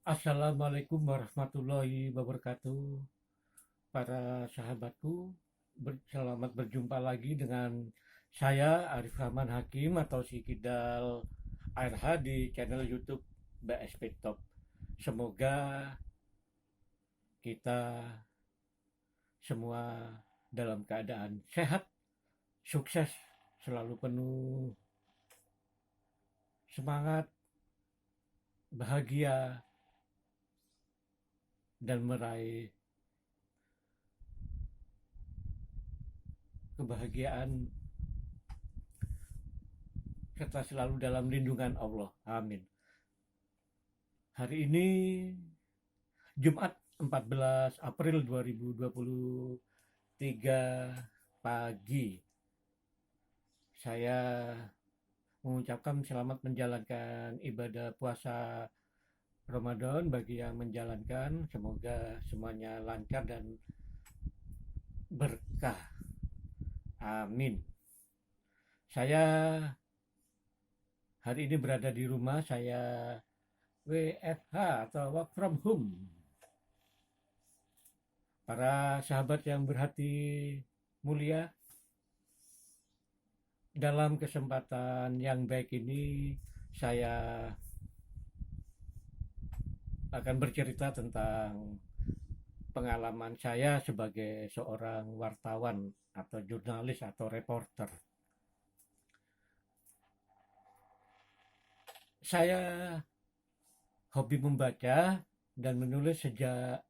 Assalamualaikum warahmatullahi wabarakatuh. Para sahabatku, selamat berjumpa lagi dengan saya Arif Rahman Hakim atau si Kidal ARH di channel YouTube BSP Top. Semoga kita semua dalam keadaan sehat, sukses, selalu penuh semangat, bahagia, dan meraih kebahagiaan serta selalu dalam lindungan Allah. Amin. Hari ini Jumat 14 April 2023 pagi. Saya mengucapkan selamat menjalankan ibadah puasa Ramadan bagi yang menjalankan. Semoga semuanya lancar dan berkah. Amin. Saya hari ini berada di rumah. Saya WFH atau work from home. Para sahabat yang berhati mulia, dalam kesempatan yang baik ini saya akan bercerita tentang pengalaman saya sebagai seorang wartawan atau jurnalis atau reporter. Saya hobi membaca dan menulis sejak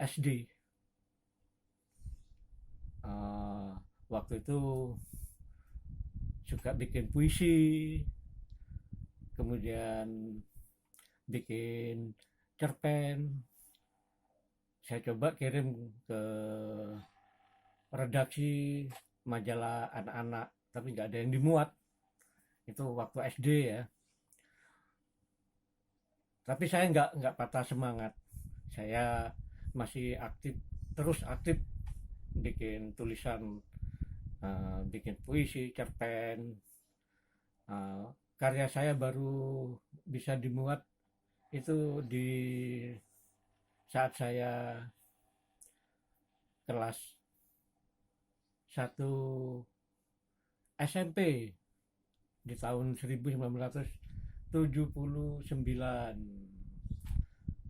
SD. Waktu itu suka bikin puisi, kemudian bikin cerpen. Saya coba kirim ke redaksi majalah anak-anak, tapi nggak ada yang dimuat. Itu waktu SD ya. Tapi saya nggak patah semangat. Saya masih aktif, terus aktif bikin tulisan, bikin puisi, cerpen. Karya saya baru bisa dimuat itu di saat saya kelas 1 SMP di tahun 1979.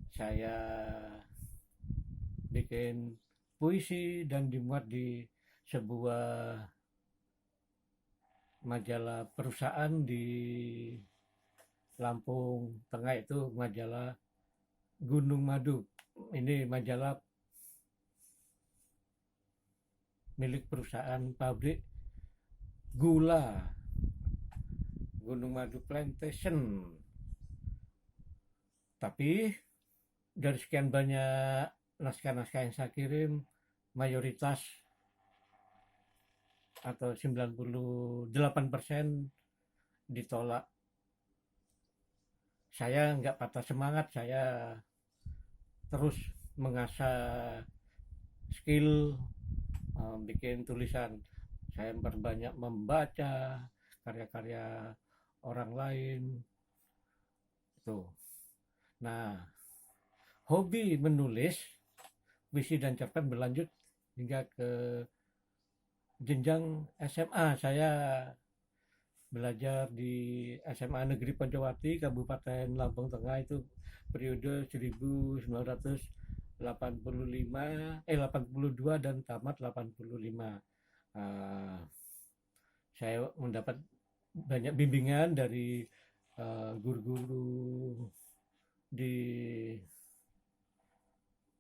Saya bikin puisi dan dimuat di sebuah majalah perusahaan di Lampung Tengah, itu majalah Gunung Madu. Ini majalah milik perusahaan pabrik gula Gunung Madu Plantation. Tapi dari sekian banyak naskah-naskah yang saya kirim, mayoritas atau 98% ditolak. Saya nggak patah semangat, saya terus mengasah skill, bikin tulisan. Saya berbanyak membaca karya-karya orang lain. Tuh. Nah, hobi menulis, puisi dan cerpen berlanjut hingga ke jenjang SMA. Saya belajar di SMA Negeri Pancawati, Kabupaten Lampung Tengah, itu periode 1985, 82 dan tamat 85. Saya mendapat banyak bimbingan dari guru-guru di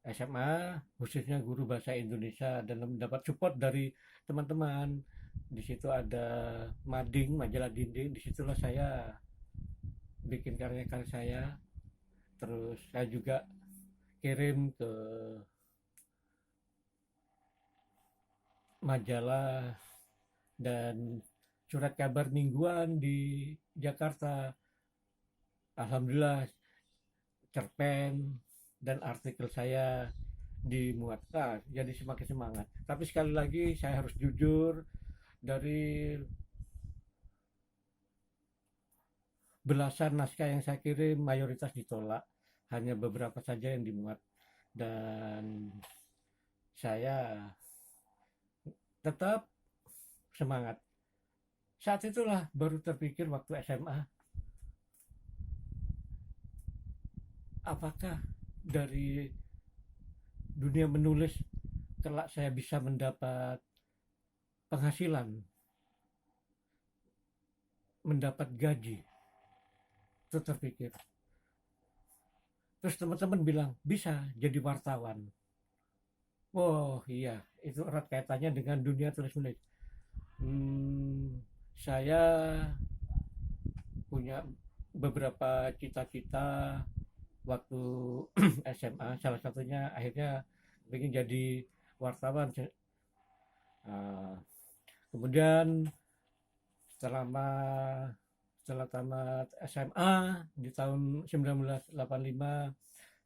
SMA, khususnya guru bahasa Indonesia, dan mendapat support dari teman-teman. Di situ ada mading, majalah dinding. Disitulah saya bikin karya-karya saya. Terus saya juga kirim ke majalah dan surat kabar mingguan di Jakarta. Alhamdulillah, cerpen dan artikel saya dimuat. Jadi semakin semangat. Tapi sekali lagi saya harus jujur, dari belasan naskah yang saya kirim mayoritas ditolak. hanya beberapa saja yang dimuat, dan saya tetap semangat. Saat itulah baru terpikir waktu SMA, apakah dari dunia menulis kelak saya bisa mendapat penghasilan, mendapat gaji. Itu terpikir. Terus teman-teman bilang, bisa jadi wartawan. Oh iya, itu erat kaitannya dengan dunia tulis menulis. Saya punya beberapa cita-cita waktu SMA. Salah satunya akhirnya ingin jadi wartawan. Kemudian setelah tamat SMA di tahun 1985,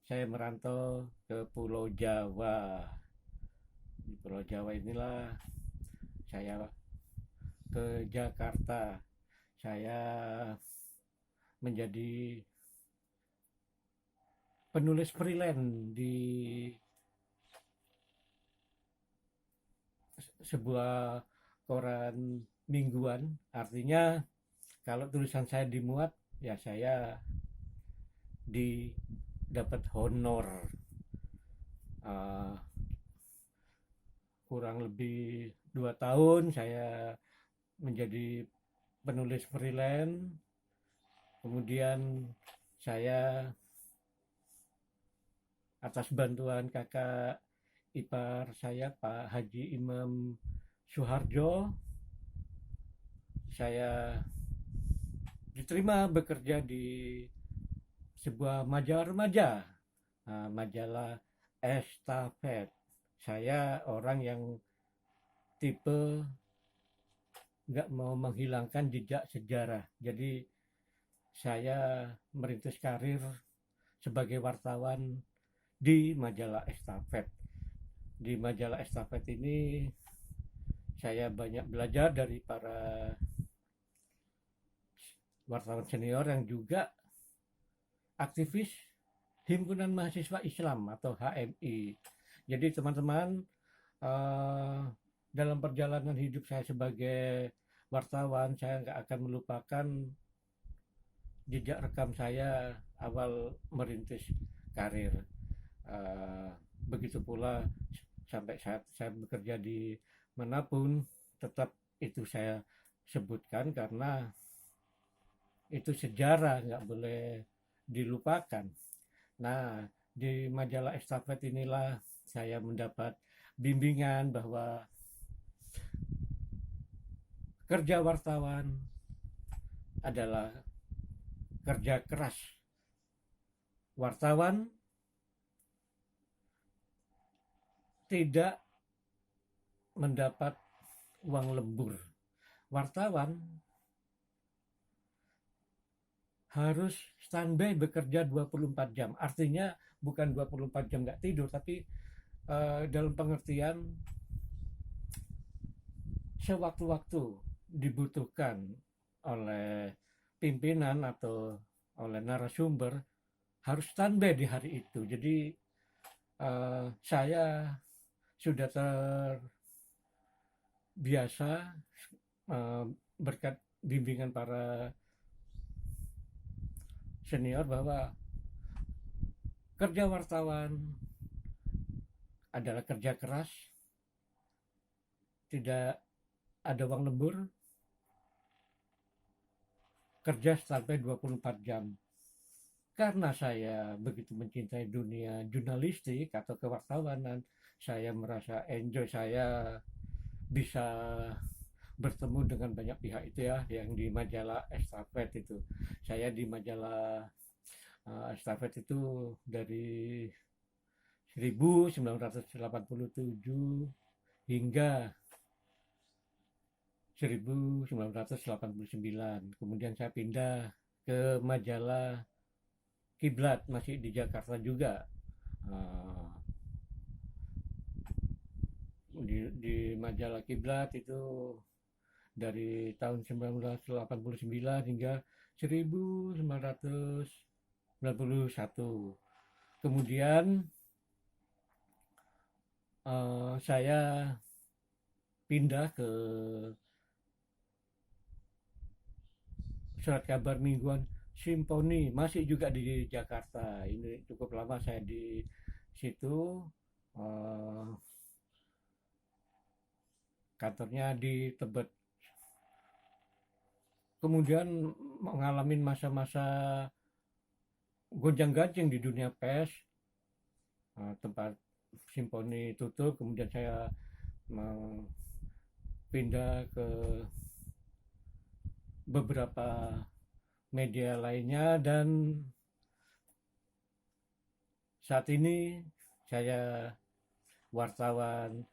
saya merantau ke Pulau Jawa. Di Pulau Jawa inilah saya ke Jakarta. Saya menjadi penulis freelance di sebuah koran mingguan. Artinya kalau tulisan saya dimuat, ya saya dapat honor. Kurang lebih 2 tahun saya menjadi penulis freelance. Kemudian saya atas bantuan kakak ipar saya, Pak Haji Imam Suharjo, saya diterima bekerja di sebuah majalah remaja, majalah Estafet. Saya orang yang tipe nggak mau menghilangkan jejak sejarah. Jadi saya merintis karir sebagai wartawan di majalah Estafet. Di majalah Estafet ini saya banyak belajar dari para wartawan senior yang juga aktivis Himpunan Mahasiswa Islam atau HMI. Jadi teman-teman, dalam perjalanan hidup saya sebagai wartawan, saya nggak akan melupakan jejak rekam saya awal merintis karir. Begitu pula sampai saat saya bekerja di manapun, tetap itu saya sebutkan karena itu sejarah, nggak boleh dilupakan. Nah, di majalah Estafet inilah saya mendapat bimbingan bahwa kerja wartawan adalah kerja keras. Wartawan tidak mendapat uang lembur. Wartawan harus standby bekerja 24 jam. Artinya bukan 24 jam nggak tidur, tapi dalam pengertian sewaktu-waktu dibutuhkan oleh pimpinan atau oleh narasumber harus standby di hari itu. Jadi saya sudah terbiasa berkat bimbingan para senior bahwa kerja wartawan adalah kerja keras, tidak ada uang lembur, kerja sampai 24 jam. Karena saya begitu mencintai dunia jurnalistik atau kewartawanan, saya merasa enjoy, saya bisa bertemu dengan banyak pihak itu ya, yang di majalah Estafet itu. Saya di majalah Estafet itu dari 1987 hingga 1989. Kemudian saya pindah ke majalah Kiblat, masih di Jakarta juga. Di majalah Kiblat itu dari tahun 1989 hingga 1991. Kemudian saya pindah ke surat kabar mingguan Simponi, masih juga di Jakarta. Ini cukup lama saya di situ. Eh, Kantornya di Tebet. Kemudian mengalami masa-masa gonjang-ganjing di dunia pers. Tempat Simponi tutup, kemudian saya pindah ke beberapa media lainnya, dan saat ini saya wartawan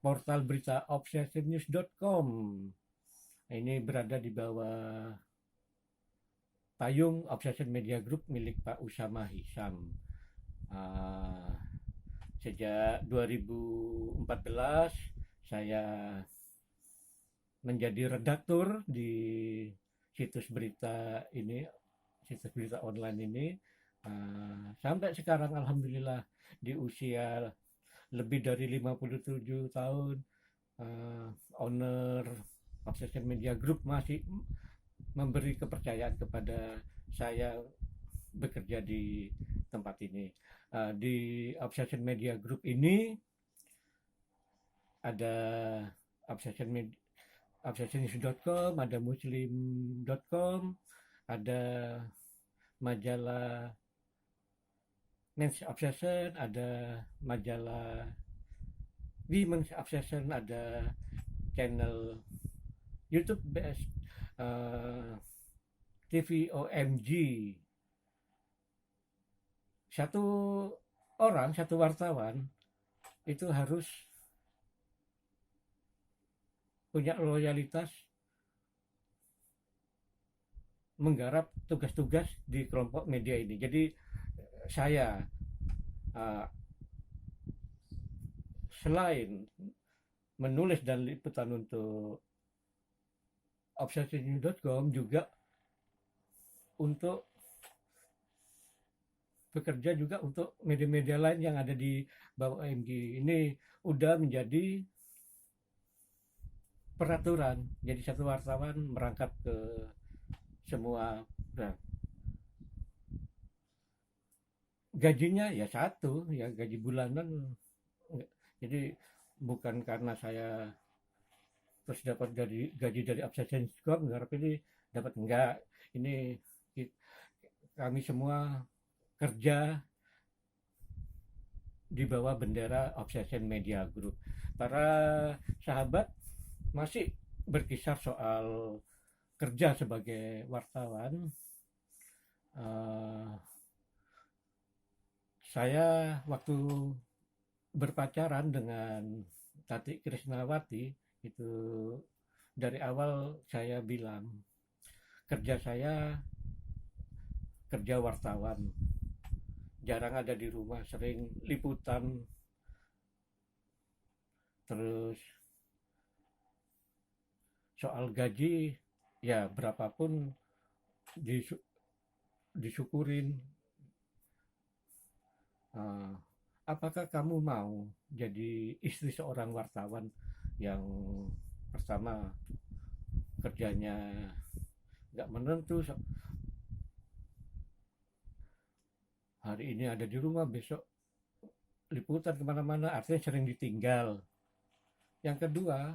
portal berita obsessionnews.com. Ini berada di bawah payung Obsession Media Group milik Pak Usama Hisam. Sejak 2014 saya menjadi redaktur di situs berita ini, situs berita online ini. Sampai sekarang alhamdulillah di usia lebih dari 57 tahun, owner Obsession Media Group masih memberi kepercayaan kepada saya bekerja di tempat ini. Di Obsession Media Group ini ada obsessionnews.com, ada muslim.com, ada majalah Men's Obsession, ada majalah Women's Obsession, ada channel YouTube BS TV OMG. Satu orang, satu wartawan itu harus punya loyalitas menggarap tugas-tugas di kelompok media ini. Jadi saya selain menulis dan liputan untuk obsessionnews.com, juga untuk bekerja juga untuk media-media lain yang ada di bawah OMG. Ini udah menjadi peraturan. Jadi satu wartawan merangkap ke semua. Nah, gajinya ya satu, ya gaji bulanan. Jadi bukan karena saya terus dapat gaji dari Obsession.com ngarep ini dapat, enggak. Ini kami semua kerja di bawah bendera Obsession Media Group. Para sahabat masih berkisar soal kerja sebagai wartawan. Saya waktu berpacaran dengan Tati Krisnawati itu dari awal saya bilang kerja saya kerja wartawan, jarang ada di rumah, sering liputan. Terus soal gaji ya berapapun disyukurin. Apakah kamu mau jadi istri seorang wartawan yang pertama kerjanya nggak menentu, hari ini ada di rumah, besok liputan kemana-mana, artinya sering ditinggal. Yang kedua,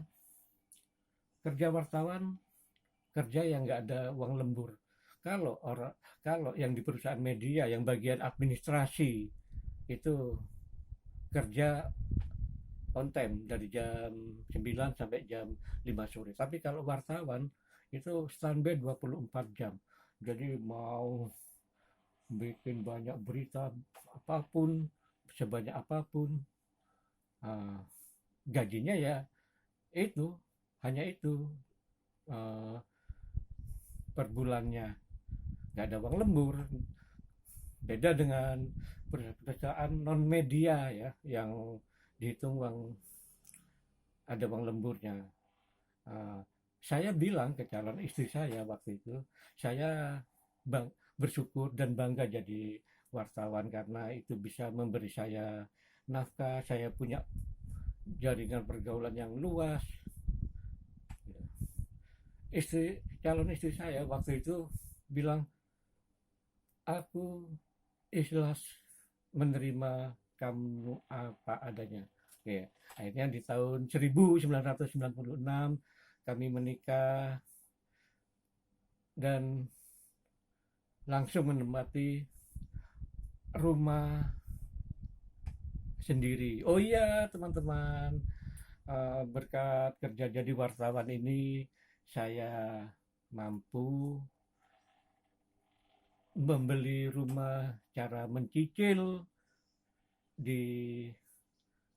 kerja wartawan kerja yang nggak ada uang lembur. Kalau yang di perusahaan media yang bagian administrasi itu kerja on time dari jam 9 sampai jam 5 sore. Tapi kalau wartawan itu standby 24 jam. Jadi mau bikin banyak berita apapun, sebanyak apapun, gajinya ya itu, hanya itu per bulannya, nggak ada uang lembur. Beda dengan perusahaan non media ya, yang dihitung uang, ada uang lemburnya. Saya bilang ke calon istri saya waktu itu, saya bersyukur dan bangga jadi wartawan karena itu bisa memberi saya nafkah, saya punya jaringan pergaulan yang luas. Calon istri saya waktu itu bilang, aku ikhlas menerima kamu apa adanya. Oke, akhirnya di tahun 1996 kami menikah dan langsung menempati rumah sendiri. Oh iya teman-teman, berkat kerja jadi wartawan ini saya mampu membeli rumah cara mencicil di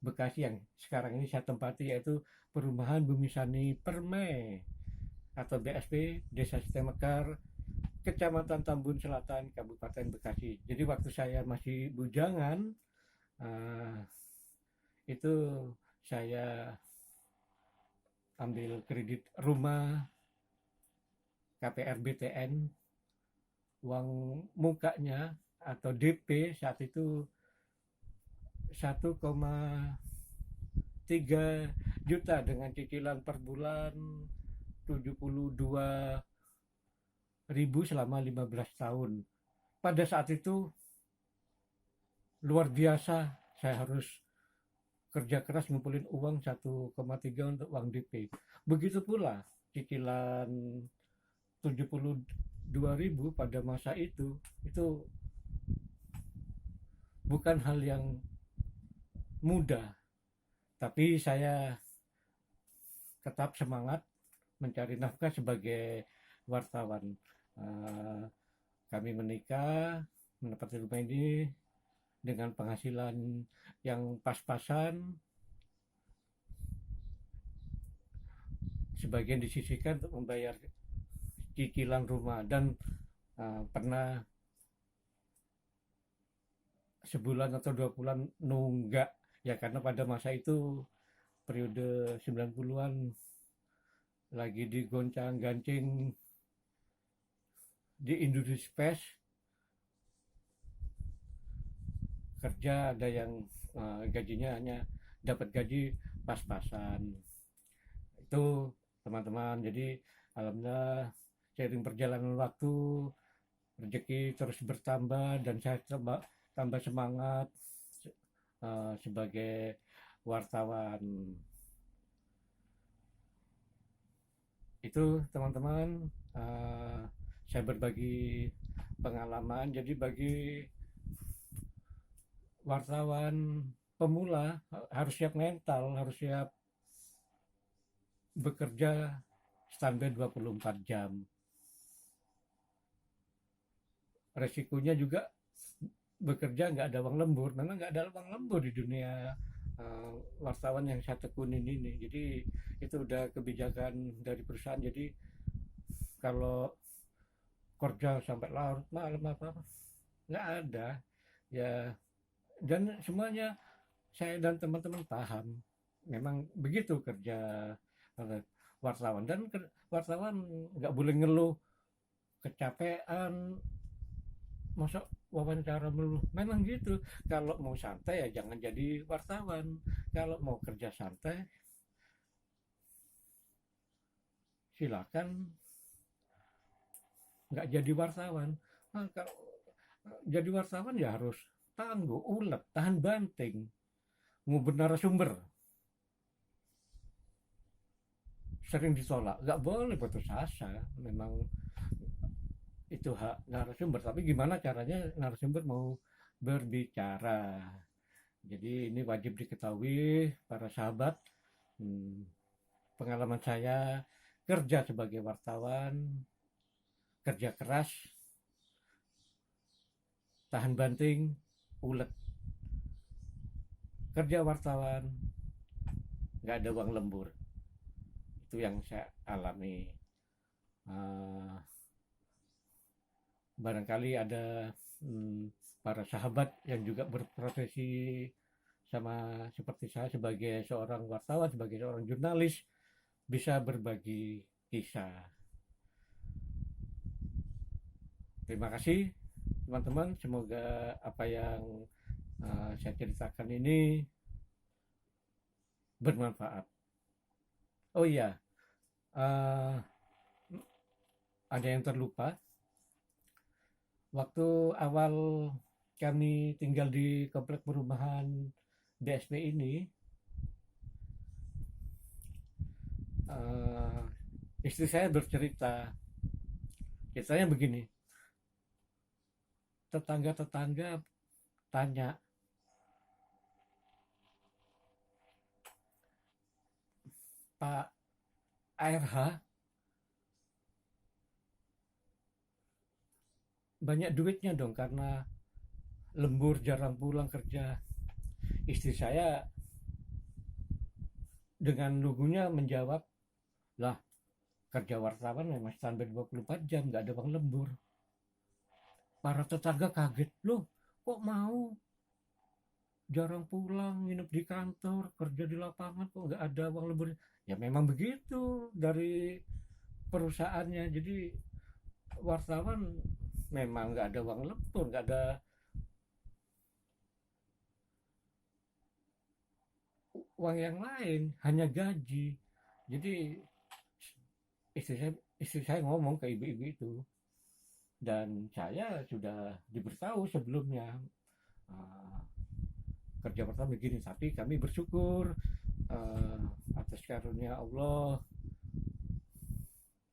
Bekasi yang sekarang ini saya tempati, yaitu Perumahan Bumi Sani Permai atau BSP Desa Sitemekar, Kecamatan Tambun Selatan, Kabupaten Bekasi. Jadi waktu saya masih bujangan, itu saya ambil kredit rumah KPR BTN, uang mukanya atau DP saat itu 1,3 juta dengan cicilan per bulan 72.000 selama 15 tahun. Pada saat itu luar biasa, saya harus kerja keras ngumpulin uang 1,3 untuk uang DP. Begitu pula cicilan 72.000 pada masa itu bukan hal yang mudah. Tapi saya tetap semangat mencari nafkah sebagai wartawan. Kami menikah, mendapat rumah ini dengan penghasilan yang pas-pasan, sebagian disisihkan untuk membayar cicilan rumah, dan pernah sebulan atau 2 bulan nunggak ya, karena pada masa itu periode 90-an lagi digoncang-gancing di industri space, kerja ada yang gajinya hanya dapat gaji pas-pasan. Itu teman-teman. Jadi alhamdulillah seiring perjalanan waktu rezeki terus bertambah dan saya tambah semangat sebagai wartawan. Itu teman-teman, saya berbagi pengalaman. Jadi bagi wartawan pemula harus siap mental, harus siap bekerja standby 24 jam. Resikonya juga bekerja nggak ada uang lembur. Memang nggak ada uang lembur di dunia wartawan yang saya tekunin ini. Jadi itu udah kebijakan dari perusahaan. Jadi kalau kerja sampai larut malam apa nggak ada ya, dan semuanya saya dan teman-teman paham memang begitu kerja wartawan. Dan wartawan nggak boleh ngeluh kecapean, masa wawancara melulu. Memang gitu, kalau mau santai ya jangan jadi wartawan, kalau mau kerja santai silakan nggak jadi wartawan. Kalau jadi wartawan ya harus tangguh, ulet, tahan banting, ngubur narasumber, sering ditolak, nggak boleh putus asa. Memang itu hak narasumber, tapi gimana caranya narasumber mau berbicara. Jadi ini wajib diketahui para sahabat, pengalaman saya kerja sebagai wartawan, kerja keras, tahan banting, ulet. Kerja wartawan nggak ada uang lembur, itu yang saya alami. Barangkali ada para sahabat yang juga berprofesi sama seperti saya sebagai seorang wartawan, sebagai seorang jurnalis, bisa berbagi kisah. Terima kasih. teman-teman, semoga apa yang saya ceritakan ini bermanfaat. Oh iya, uh, ada yang terlupa. Waktu awal kami tinggal di komplek perumahan BSP ini, uh, istri saya bercerita, ceritanya begini, tetangga-tetangga tanya, Pak ARH banyak duitnya dong karena lembur jarang pulang kerja. Istri saya dengan lugunya menjawab, lah kerja wartawan memang standar 24 jam, nggak ada bang lembur. Para tetangga kaget, loh kok mau jarang pulang, nginep di kantor, kerja di lapangan kok nggak ada uang lembur. Ya memang begitu dari perusahaannya. Jadi wartawan memang nggak ada uang lembur, nggak ada uang yang lain, hanya gaji. Jadi istri saya ngomong ke ibu-ibu itu, dan saya sudah diberitahu sebelumnya, uh, kerja pertama begini, tapi kami bersyukur uh, atas karunia Allah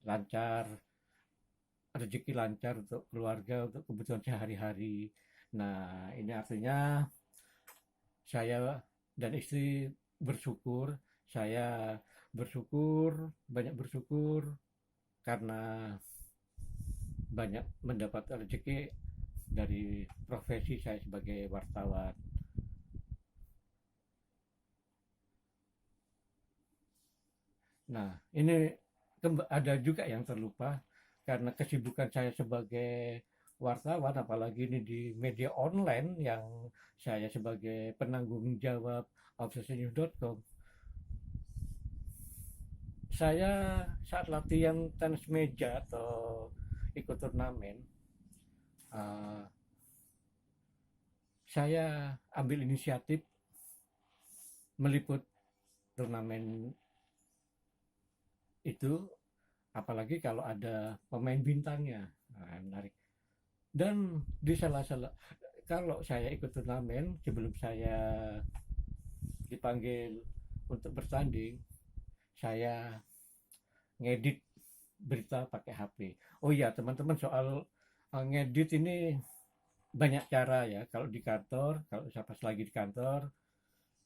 lancar, rezeki lancar untuk keluarga, untuk kebutuhan sehari-hari. Nah, ini artinya saya dan istri bersyukur, saya bersyukur, banyak bersyukur karena banyak mendapat rezeki dari profesi saya sebagai wartawan. Nah, ini ada juga yang terlupa karena kesibukan saya sebagai wartawan, apalagi ini di media online yang saya sebagai penanggung jawab obsessinews.com. Saya saat latihan tenis meja atau ikut turnamen, uh, saya ambil inisiatif meliput turnamen itu, apalagi kalau ada pemain bintangnya. Nah, menarik. Dan di salah-salah, kalau saya ikut turnamen sebelum saya dipanggil untuk bertanding, saya ngedit berita pakai HP. Oh iya teman-teman, soal ngedit ini banyak cara ya. Kalau di kantor, kalau saya pas lagi di kantor,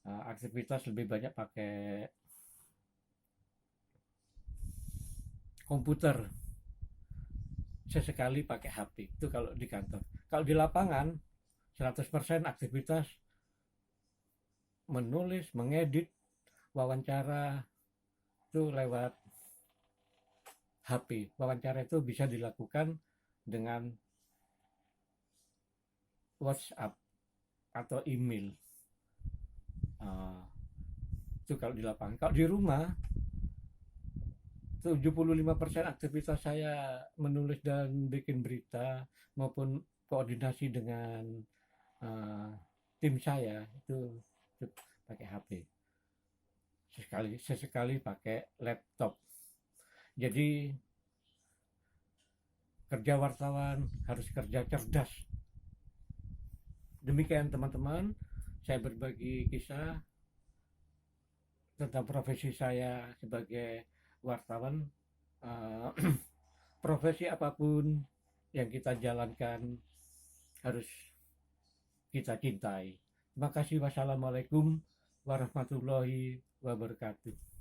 aktivitas lebih banyak pakai komputer, sesekali pakai HP. Itu kalau di kantor. Kalau di lapangan 100% aktivitas menulis, mengedit, wawancara itu lewat HP. Wawancara itu bisa dilakukan dengan WhatsApp atau email. Uh, itu kalau di lapangan. Kalau di rumah 75% aktivitas saya menulis dan bikin berita maupun koordinasi dengan uh, tim saya itu pakai HP. Sesekali pakai laptop. Jadi kerja wartawan harus kerja cerdas. Demikian teman-teman, saya berbagi kisah tentang profesi saya sebagai wartawan. uh, Profesi apapun yang kita jalankan harus kita cintai. Terima kasih. Wassalamualaikum warahmatullahi wabarakatuh.